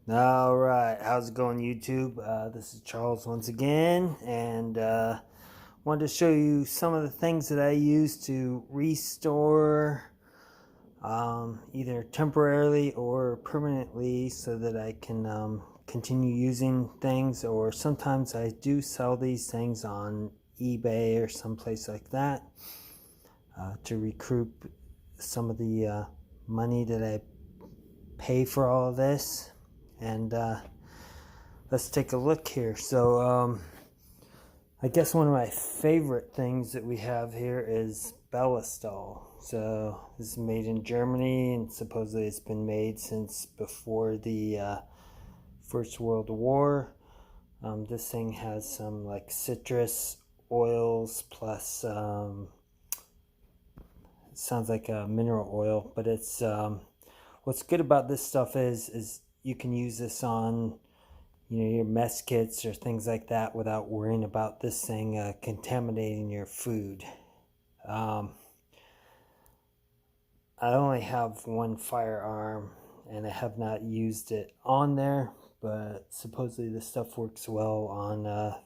All right, how's it going, YouTube? This is Charles once again, and wanted to show you some of the things that I use to restore either temporarily or permanently so that I can continue using things, or sometimes I do sell these things on eBay or someplace like that to recoup some of the money that I pay for all of this. And let's take a look here. So I guess one of my favorite things that we have here is Ballistol. So this is made in Germany, and supposedly it's been made since before the First World War. This thing has some like citrus oils plus it sounds like a mineral oil, but it's what's good about this stuff is you can use this on your mess kits or things like that without worrying about this thing contaminating your food. I only have one firearm and I have not used it on there, but supposedly this stuff works well on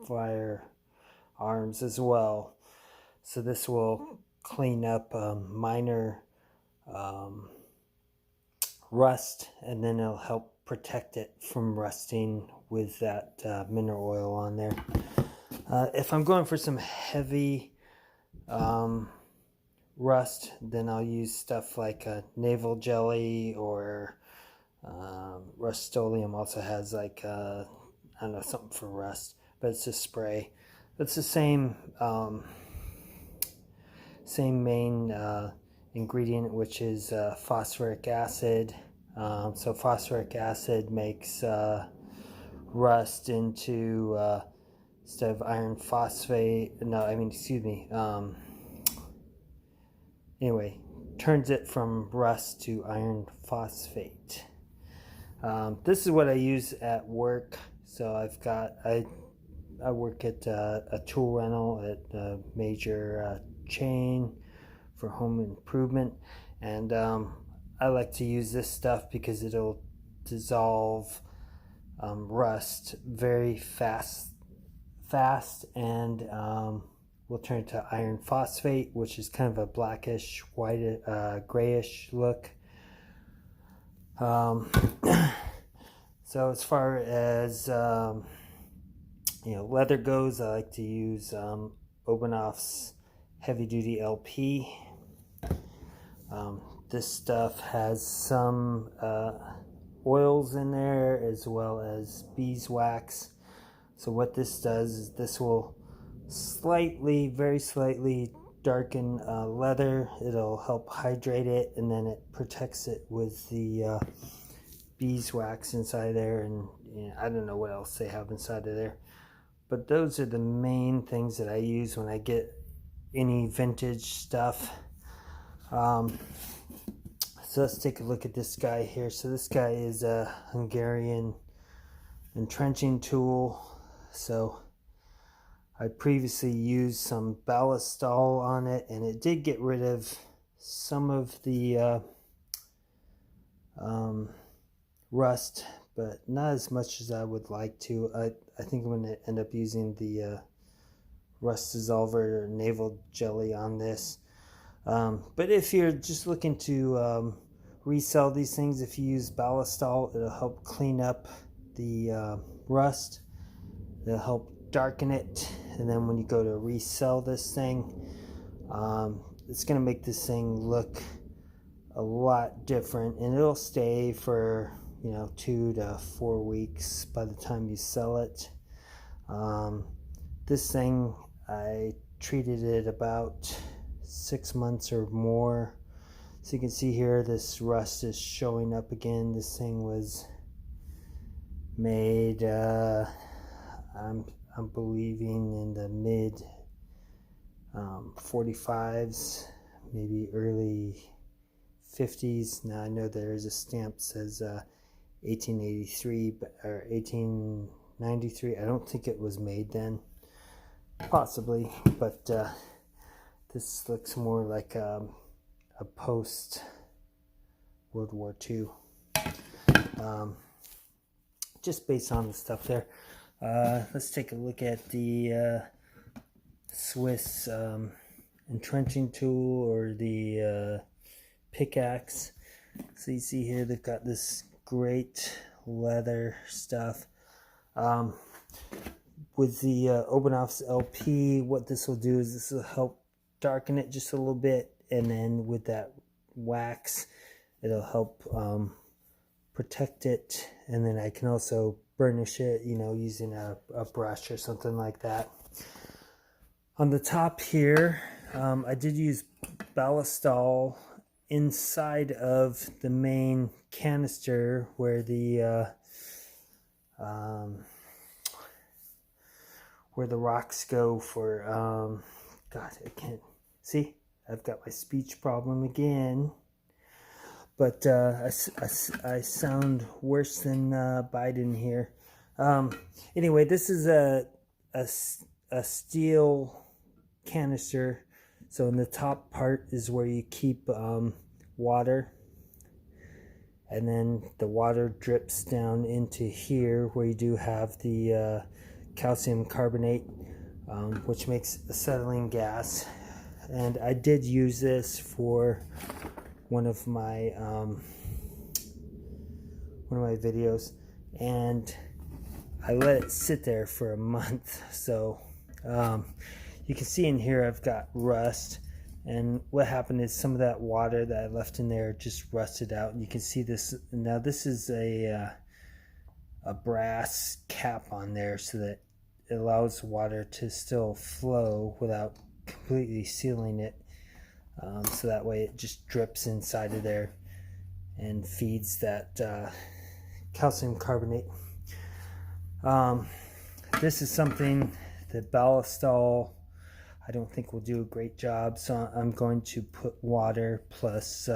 firearms as well. So this will clean up minor rust, and then it'll help protect it from rusting with that mineral oil on there. If I'm going for some heavy rust, then I'll use stuff like Naval jelly, or Rust-Oleum also has like I don't know, something for rust, but it's a spray. It's the same main ingredient, which is phosphoric acid. So phosphoric acid makes rust into instead of iron phosphate, anyway, turns it from rust to iron phosphate. This is what I use at work. So I work at a tool rental at a major chain for home improvement, and I like to use this stuff because it'll dissolve rust very fast, and we'll turn it to iron phosphate, which is kind of a blackish, white, grayish look. So as far as leather goes, I like to use Obenauf's heavy duty LP. This stuff has some oils in there as well as beeswax. So what this does is this will very slightly darken leather. It'll help hydrate it, and then it protects it with the beeswax inside there, and I don't know what else they have inside of there. But those are the main things that I use when I get any vintage stuff. So let's take a look at this guy here. So this guy is a Hungarian entrenching tool. So I previously used some Ballistol on it, and it did get rid of some of the rust, but not as much as I would like to. I think I'm going to end up using the rust dissolver or Naval jelly on this. But if you're just looking to resell these things, if you use Ballistol, it'll help clean up the rust. It'll help darken it, and then when you go to resell this thing, it's going to make this thing look a lot different, and it'll stay for 2 to 4 weeks by the time you sell it. This thing, I treated it about 6 months or more. So you can see here, this rust is showing up again. This thing was made I'm believing in the mid 45s, maybe early 50s. Now I know there's a stamp that says 1883 or 1893. I don't think it was made then, possibly, but this looks more like a post World War II. just based on the stuff there. Let's take a look at the Swiss entrenching tool, or the pickaxe. So you see here they've got this great leather stuff. With the Obenauf's LP, what this will do is this will help darken it just a little bit, and then with that wax it'll help protect it, and then I can also burnish it, you know, using a brush or something like that. On the top here, I did use Ballistol inside of the main canister where the rocks go for, God, I can't see. I've got my speech problem again. But I sound worse than Biden here. Anyway, this is a steel canister. So in the top part is where you keep water. And then the water drips down into here where you do have the calcium carbonate, which makes acetylene gas. And I did use this for one of my videos, and I let it sit there for a month. So you can see in here I've got rust, and what happened is some of that water that I left in there just rusted out. And you can see this now. This is a brass cap on there so that it allows water to still flow without completely sealing it. So that way it just drips inside of there and feeds that calcium carbonate. This is something that Ballistol I don't think will do a great job, so I'm going to put water plus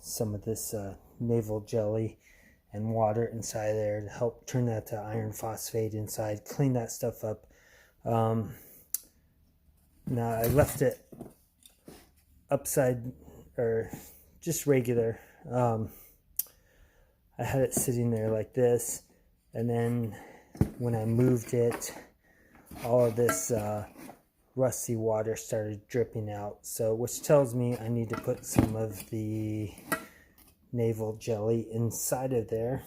some of this Naval jelly and water inside there to help turn that to iron phosphate inside, clean that stuff up. Now I left it upside, or just regular. I had it sitting there like this, and then when I moved it, all of this rusty water started dripping out. So, which tells me I need to put some of the Naval jelly inside of there.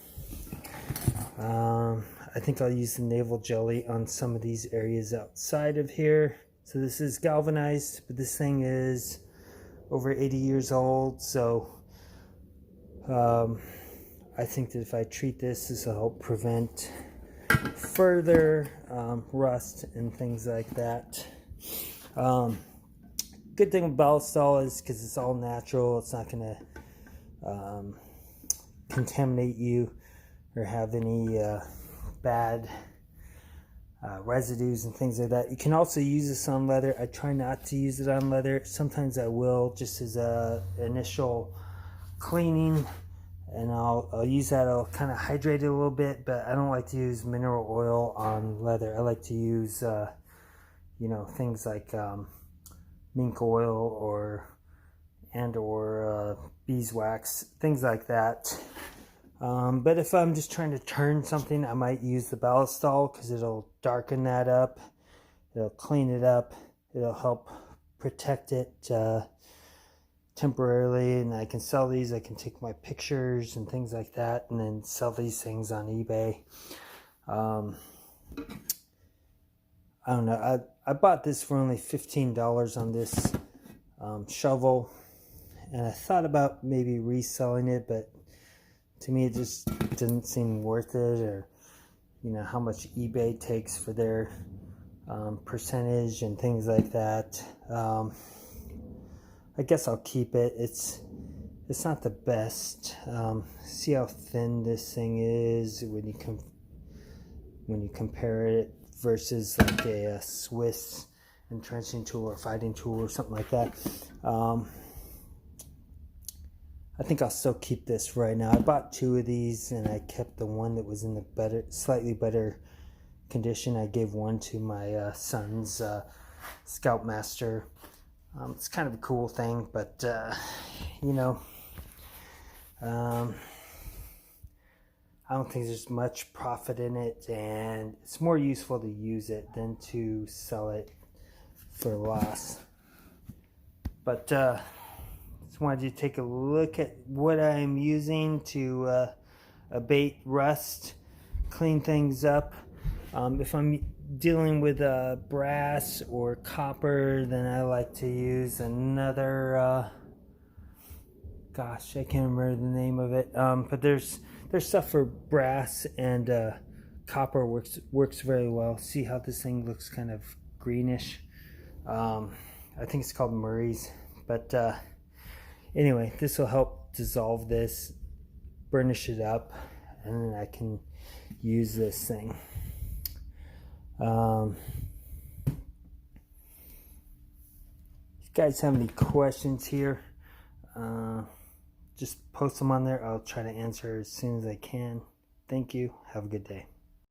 I think I'll use the Naval jelly on some of these areas outside of here. So this is galvanized, but this thing is over 80 years old. So I think that if I treat this, this will help prevent further rust and things like that. Good thing with Ballistol is because it's all natural, it's not going to contaminate you or have any bad residues and things like that. You can also use this on leather. I try not to use it on leather. Sometimes I will, just as a initial cleaning, and I'll use that. I'll kind of hydrate it a little bit, but I don't like to use mineral oil on leather. I like to use you know, things like mink oil or beeswax, things like that. But if I'm just trying to turn something, I might use the Ballistol because it'll darken that up, it'll clean it up, it'll help protect it temporarily, and I can sell these. I can take my pictures and things like that and then sell these things on eBay. I don't know, I bought this for only $15 on this shovel, and I thought about maybe reselling it, but to me it just didn't seem worth it, or you know how much eBay takes for their percentage and things like that. I guess I'll keep it. It's not the best. See how thin this thing is when you compare it versus like a Swiss entrenching tool or fighting tool or something like that. I think I'll still keep this right now. I bought 2 of these, and I kept the one that was in the slightly better condition. I gave one to my son's Scoutmaster. It's kind of a cool thing, but you know, I don't think there's much profit in it, and it's more useful to use it than to sell it for loss. But just wanted you to take a look at what I'm using to abate rust, clean things up. If I'm dealing with brass or copper, then I like to use another gosh, I can't remember the name of it, but there's stuff for brass, and copper works very well. See how this thing looks kind of greenish? I think it's called Murray's, but anyway, this will help dissolve this, burnish it up, and then I can use this thing. If you guys have any questions here, just post them on there. I'll try to answer as soon as I can. Thank you. Have a good day.